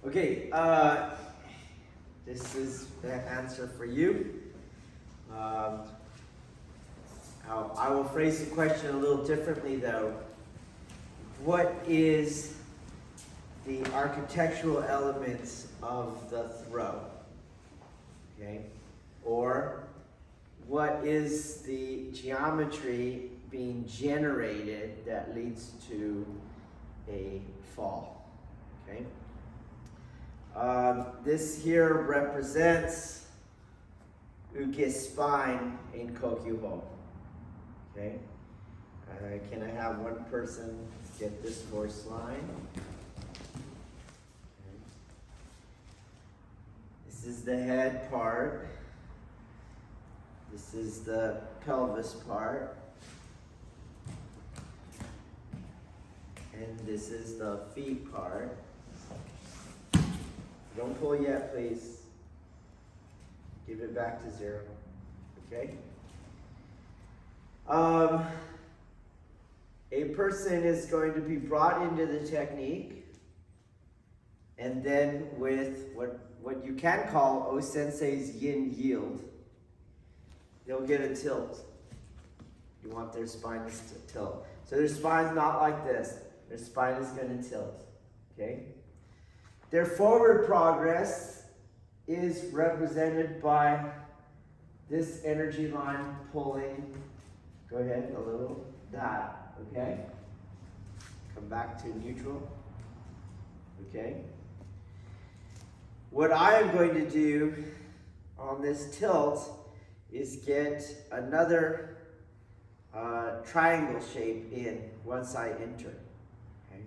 Okay, this is the answer for you. I will phrase the question a little differently though. What is the architectural elements of the throw? Okay, or what is the geometry being generated that leads to a fall? Okay. This here represents Uke's spine in Kokyu-Ho. Okay. Can I have one person get this horse line? Okay. This is the head part. This is the pelvis part. And this is the feet part. Don't pull yet, please. Give it back to 0. Okay? A person is going to be brought into the technique, and then with what you can call O-sensei's yin yield, they'll get a tilt. You want their spine to tilt. So their spine's not like this. Their spine is going to tilt. Okay? Their forward progress is represented by this energy line pulling, go ahead a little, that, okay? Come back to neutral, okay? What I am going to do on this tilt is get another triangle shape in once I enter, okay?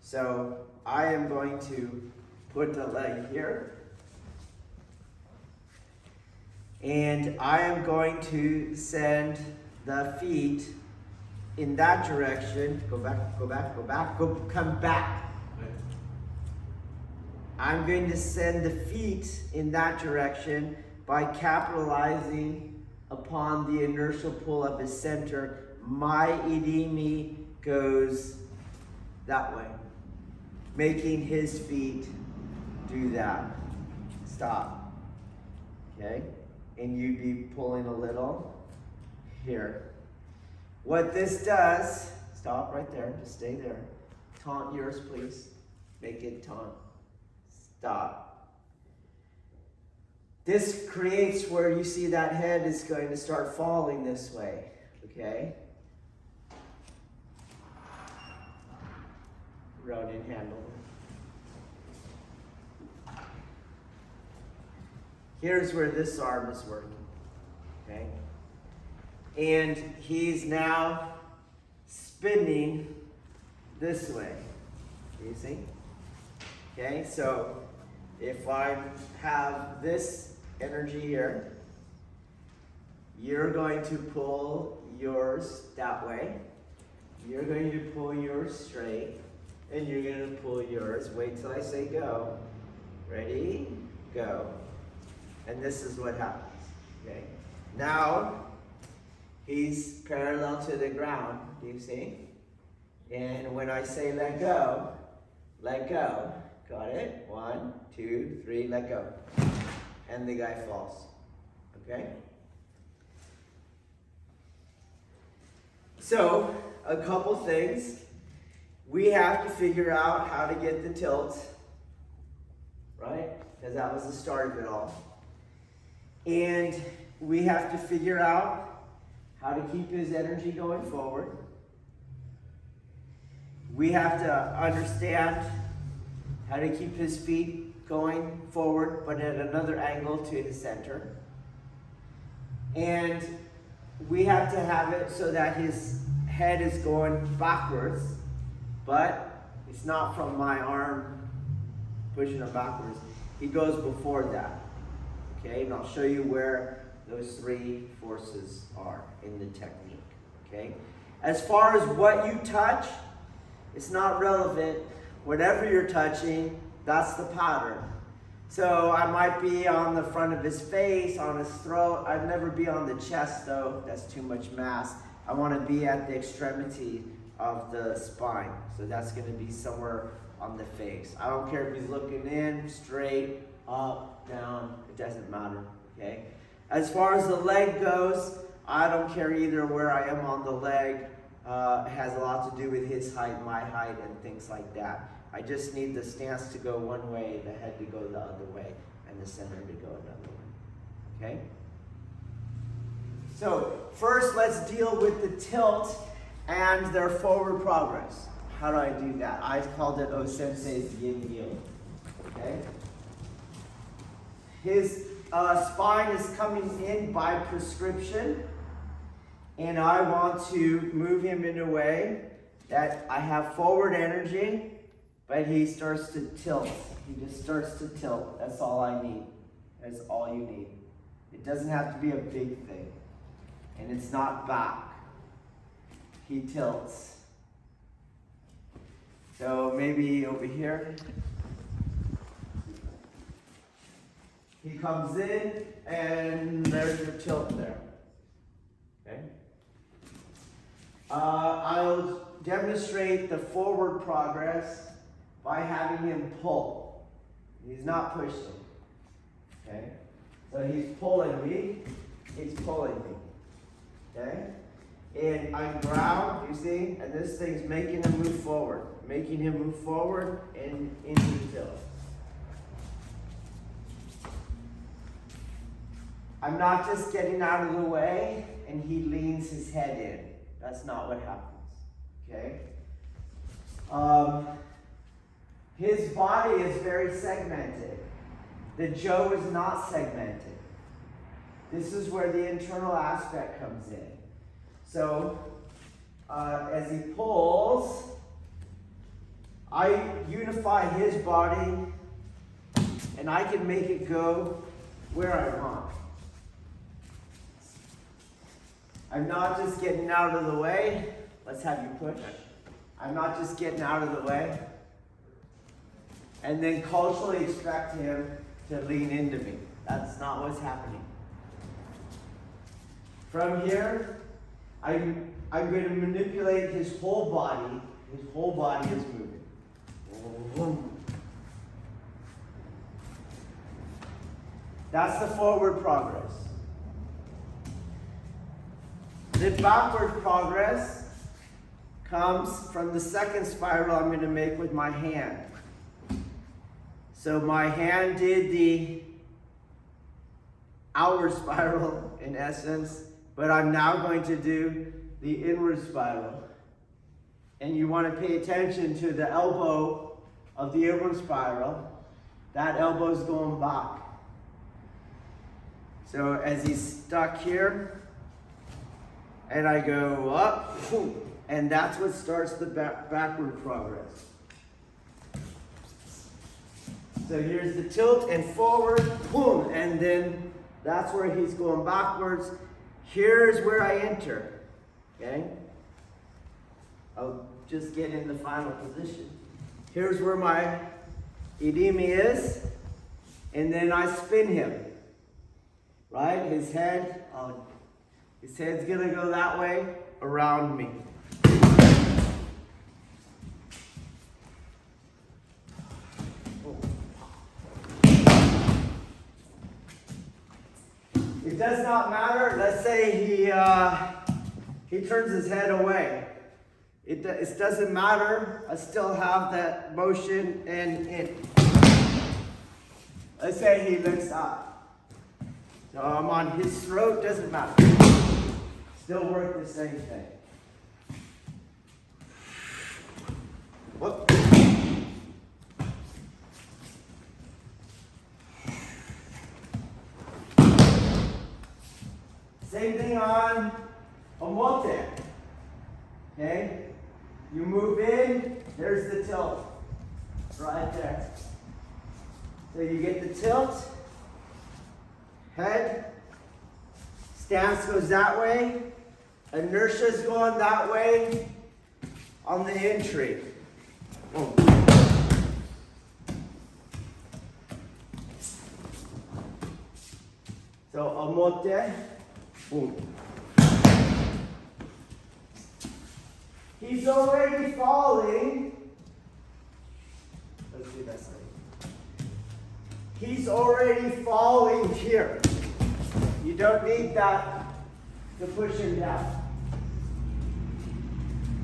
So I am going to put the leg here, and I am going to send the feet in that direction. Go back, go back, go back, come back. I'm going to send the feet in that direction by capitalizing upon the inertial pull of his center. My irimi goes that way, making his feet do that. Stop. Okay? And you'd be pulling a little here. What this does, stop right there, just stay there. Taunt yours, please. Make it taunt. Stop. This creates where you see that head is going to start falling this way. Okay? Rodin handle. Here's where this arm is working, okay? And he's now spinning this way, you see? Okay, so if I have this energy here, you're going to pull yours that way. You're going to pull yours straight, and you're going to pull yours. Wait till I say go. Ready? Go. And this is what happens, okay? Now, he's parallel to the ground, do you see? And when I say let go, got it? 1, 2, 3, let go. And the guy falls, okay? So, a couple things. We have to figure out how to get the tilt, right? Because that was the start of it all. And we have to figure out how to keep his energy going forward. We have to understand how to keep his feet going forward, but at another angle to his center. And we have to have it so that his head is going backwards, but it's not from my arm pushing him backwards. He goes before that. Okay, and I'll show you where those 3 forces are in the technique, okay? As far as what you touch, it's not relevant. Whatever you're touching, that's the pattern. So I might be on the front of his face, on his throat. I'd never be on the chest though, that's too much mass. I want to be at the extremity of the spine. So that's going to be somewhere on the face. I don't care if he's looking in, straight, up, down, it doesn't matter, okay? As far as the leg goes, I don't care either where I am on the leg. It has a lot to do with his height, my height, and things like that. I just need the stance to go one way, the head to go the other way, and the center to go another way, okay? So first, let's deal with the tilt and their forward progress. How do I do that? I called it O-sensei's yin-yield, okay? His spine is coming in by prescription, and I want to move him in a way that I have forward energy, but he starts to tilt. He just starts to tilt. That's all I need. That's all you need. It doesn't have to be a big thing. And it's not back. He tilts. So maybe over here. He comes in, and there's your tilt there. Okay? I'll demonstrate the forward progress by having him pull. He's not pushing. Okay? So he's pulling me. He's pulling me. Okay? And I grab, you see, and this thing's making him move forward. Making him move forward and into the tilt. I'm not just getting out of the way and he leans his head in. That's not what happens. Okay? His body is very segmented. The Joe is not segmented. This is where the internal aspect comes in. So, as he pulls, I unify his body and I can make it go where I want. I'm not just getting out of the way. Let's have you push. I'm not just getting out of the way and then culturally expect him to lean into me. That's not what's happening. From here, I'm going to manipulate his whole body. His whole body is moving. That's the forward progress. The backward progress comes from the second spiral I'm going to make with my hand. So my hand did the outward spiral in essence, but I'm now going to do the inward spiral. And you want to pay attention to the elbow of the inward spiral. That elbow is going back. So as he's stuck here, and I go up, and that's what starts the backward progress. So here's the tilt and forward, boom, and then that's where he's going backwards. Here's where I enter, okay? I'll just get in the final position. Here's where my idimi is, and then I spin him, right? His head's gonna go that way around me. It does not matter. Let's say he turns his head away. It doesn't matter. I still have that motion and in. Let's say he looks up. So I'm on his throat. Doesn't matter. Still work the same thing. Whoop. Same thing on omote. Okay? You move in, there's the tilt. Right there. So you get the tilt, head, stance goes that way, inertia is going that way on the entry. Oh. So omote. Boom. He's already falling. this way. He's already falling here. You don't need that to push him down.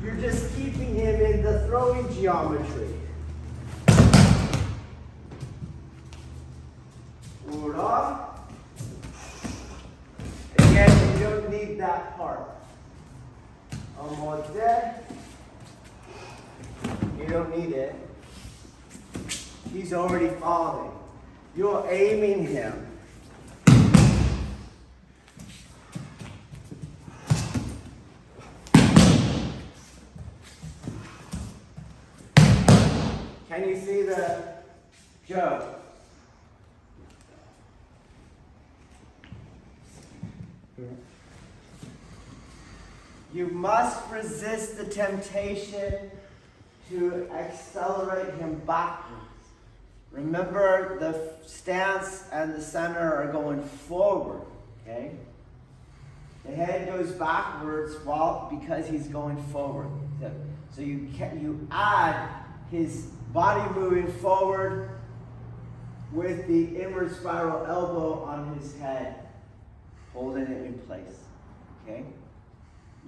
You're just keeping him in the throwing geometry. Hold on. Again, you don't need that part. Almost dead. You don't need it. He's already falling. You're aiming him. Can you see the joke? You must resist the temptation to accelerate him backwards. Remember, the stance and the center are going forward, okay? The head goes backwards because he's going forward. So you add his body moving forward with the inward spiral elbow on his head, holding it in place, okay?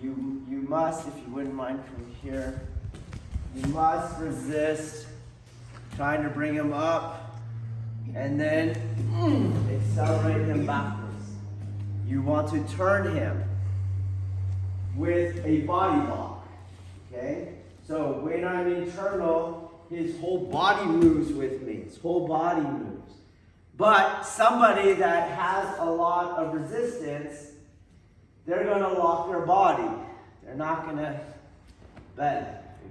You must, if you wouldn't mind from here, you must resist trying to bring him up and then accelerate him backwards. You want to turn him with a body lock, okay? So when I'm internal, his whole body moves with me. His whole body moves. But somebody that has a lot of resistance, they're going to lock their body. They're not going to bend.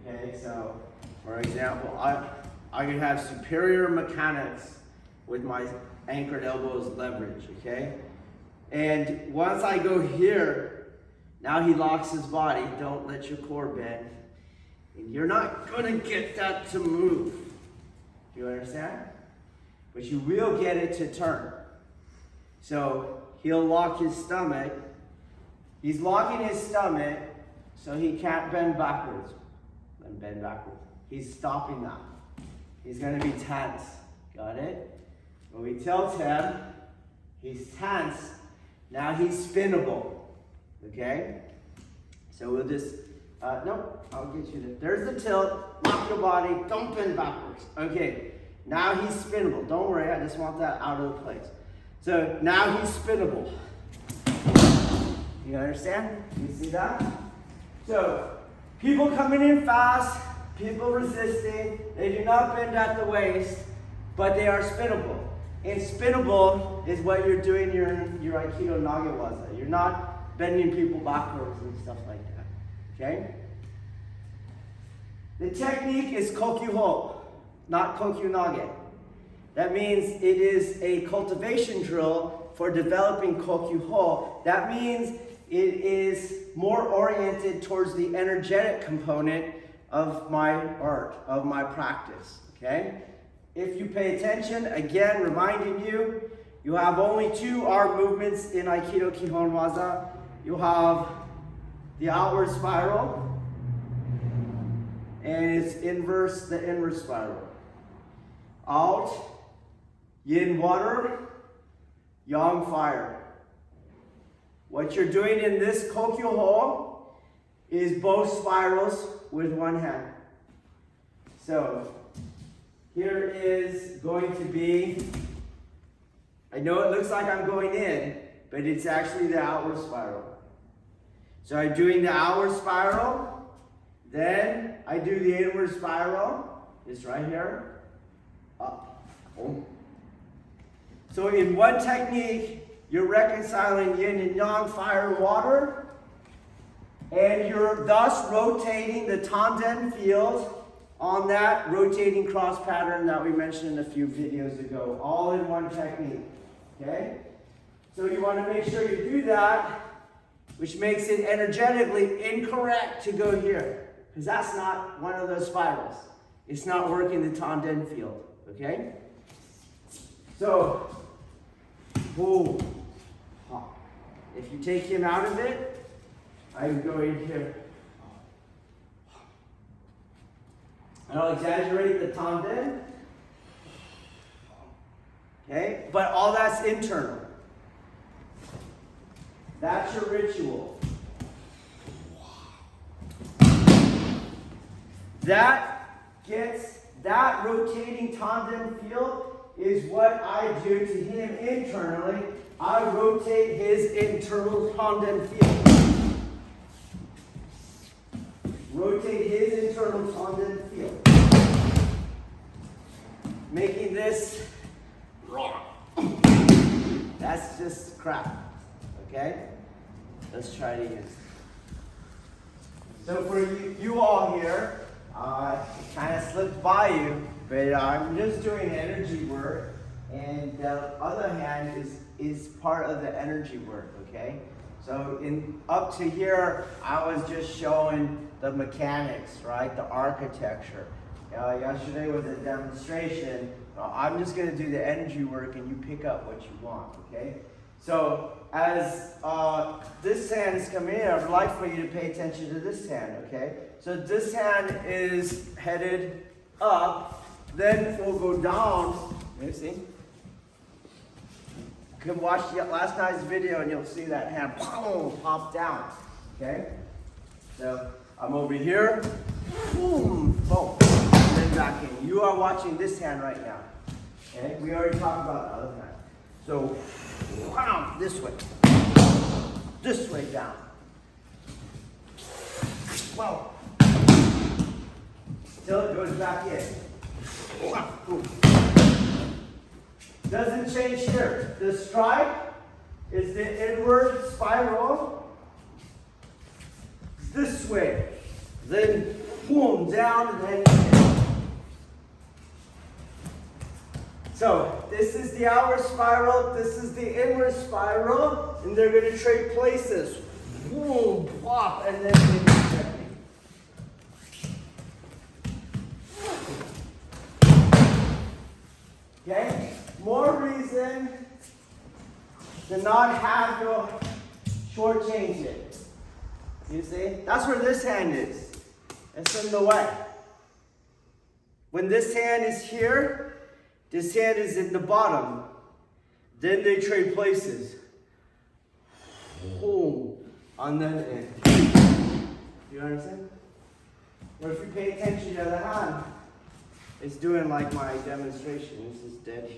Okay, so for example, I could have superior mechanics with my anchored elbows leverage. Okay, and once I go here, now he locks his body. Don't let your core bend, and you're not going to get that to move. Do you understand? But you will get it to turn. So he'll lock his stomach. He's locking his stomach so he can't bend backwards. And bend backwards. He's stopping that. He's going to be tense. Got it? When we tilt him, he's tense. Now he's spinnable. Okay? So we'll just, nope, I'll get you there. There's the tilt. Lock your body. Don't bend backwards. Okay. Now he's spinnable. Don't worry, I just want that out of the place. So now he's spinnable. You understand? You see that? So, people coming in fast, people resisting, they do not bend at the waist, but they are spinnable. And spinnable is what you're doing your Aikido Nagewaza. You're not bending people backwards and stuff like that. Okay? The technique is Kokyu-Ho, not Kokyu-Nage. That means it is a cultivation drill for developing Kokyu-Ho. That means it is more oriented towards the energetic component of my art, of my practice, okay? If you pay attention, again, reminding you, you have only two arm movements in Aikido Kihon Waza. You have the outward spiral, and it's the inward spiral. Out, yin water, yang fire. What you're doing in this Kokyu-Ho is both spirals with one hand. So here is going to be, I know it looks like I'm going in, but it's actually the outward spiral. So I'm doing the outward spiral, then I do the inward spiral, it's right here, up, boom. So in one technique, you're reconciling yin and yang, fire and water, and you're thus rotating the tanden field on that rotating cross pattern that we mentioned a few videos ago, all in one technique, okay? So you want to make sure you do that, which makes it energetically incorrect to go here, because that's not one of those spirals. It's not working the tanden field, okay? So, boom. If you take him out of it, I would go in here. And I'll exaggerate the tanden. that's internal. That's your ritual. That rotating tandem field is what I do to him internally. I rotate his internal tandem field. Rotate his internal tandem field. Making this raw. That's just crap. Okay? Let's try it again. So for you all here, kind of slipped by you, but I'm just doing energy work, and the other hand is part of the energy work, okay? So up to here, I was just showing the mechanics, right? The architecture. Yesterday was a demonstration. I'm just going to do the energy work, and you pick up what you want, okay? So as this hand is coming in, I would like for you to pay attention to this hand, okay? So this hand is headed up, then we'll go down. You see? You can watch last night's video and you'll see that hand pop down, okay? So I'm over here, boom, boom, and then back in. You are watching this hand right now, okay? We already talked about the other hand. So, this way down. Wow. Till it goes back in. Doesn't change here. The strike is the inward spiral. This way. Then boom, down and then in. So this is the outward spiral, this is the inward spiral, and they're going to trade places. Boom, plop, and then technique. Okay? More reason to not have to shortchange it. You see? That's where this hand is. It's in the way. When this hand is here, this hand is in the bottom. Then they trade places. Boom. On the end. You understand? Or if you pay attention to the other hand, it's doing like my demonstration. This is dead.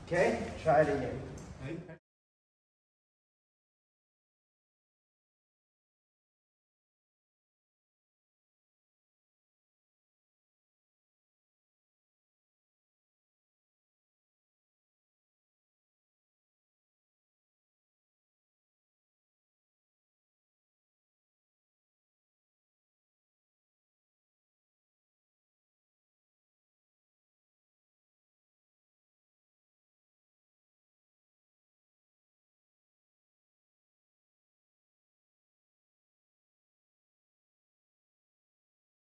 Okay? Try it again.